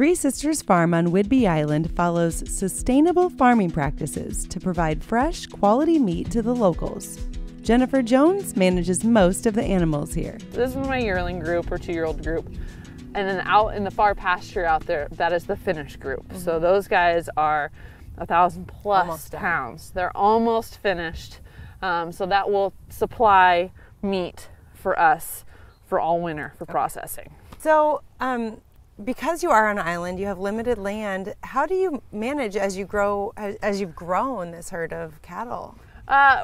Three Sisters Farm on Whidbey Island follows sustainable farming practices to provide fresh, quality meat to the locals. Jennifer Jones manages most of the animals here. This is my yearling group or 2-year-old group. And then out in the far pasture out there, that is the finished group. Mm-hmm. So those guys are 1,000 plus pounds. They're almost finished. So that will supply meat for us for all winter for processing. So because you are on an island, you have limited land. How do you manage as you grow, as you've grown this herd of cattle?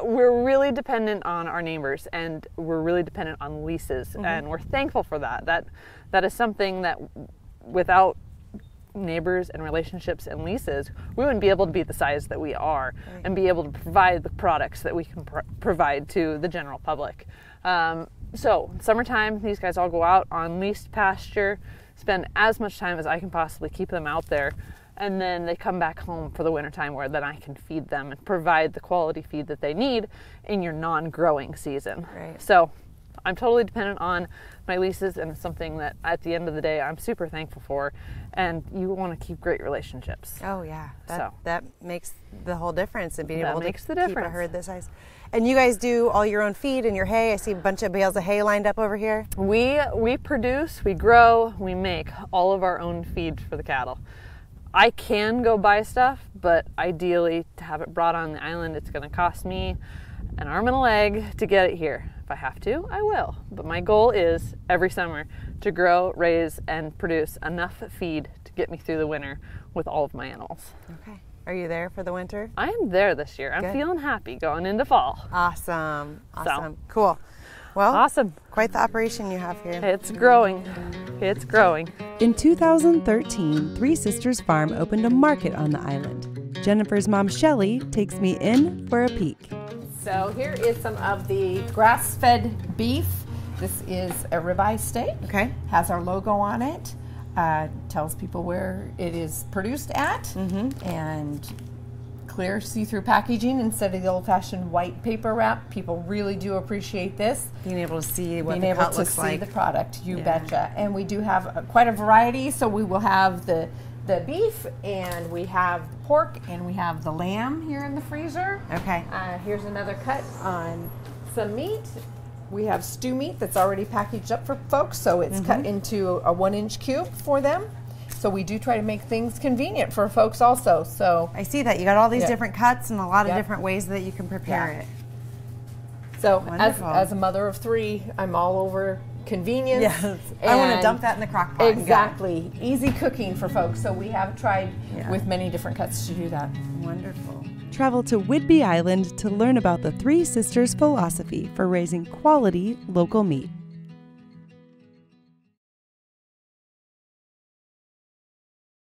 We're really dependent on our neighbors, and we're really dependent on leases, mm-hmm. and we're thankful for that. That is something that without neighbors and relationships and leases, we wouldn't be able to be the size that we are, right. and be able to provide the products that we can provide to the general public. So summertime, these guys all go out on leased pasture, spend as much time as I can possibly keep them out there, and then they come back home for the wintertime where then I can feed them and provide the quality feed that they need in your non-growing season. Right. So I'm totally dependent on my leases, and it's something that at the end of the day I'm super thankful for, and you want to keep great relationships. Oh yeah, that makes the whole difference in being able to keep a herd this size. And you guys do all your own feed and your hay. I see a bunch of bales of hay lined up over here. We produce, we grow, we make all of our own feed for the cattle. I can go buy stuff, but ideally to have it brought on the island, it's going to cost me an arm and a leg to get it here. If I have to, I will. But my goal is every summer to grow, raise, and produce enough feed to get me through the winter with all of my animals. Okay. Are you there for the winter? I am there this year. I'm feeling happy going into fall. Awesome. Awesome. Cool. Well, awesome. Quite the operation you have here. It's growing. It's growing. In 2013, Three Sisters Farm opened a market on the island. Jennifer's mom, Shelly, takes me in for a peek. So here is some of the grass-fed beef. This is a ribeye steak. Okay. Has our logo on it. Tells people where it is produced at, mm-hmm. and clear see-through packaging instead of the old-fashioned white paper wrap. People really do appreciate this. Being able to see what the cut looks like. Being able to see the product, you betcha. And we do have quite a variety, so we will have the beef, and we have the pork, and we have the lamb here in the freezer. Okay. Here's another cut on some meat. We have stew meat that's already packaged up for folks, so it's mm-hmm. cut into a 1-inch cube for them. So we do try to make things convenient for folks also. So I see that you got all these different cuts and a lot of different ways that you can prepare it. So as a mother of 3, I'm all over convenience. Yes. I want to dump that in the crock pot. Exactly. Easy cooking for folks. So we have tried with many different cuts to do that. Wonderful. Travel to Whidbey Island to learn about the Three Sisters philosophy for raising quality local meat.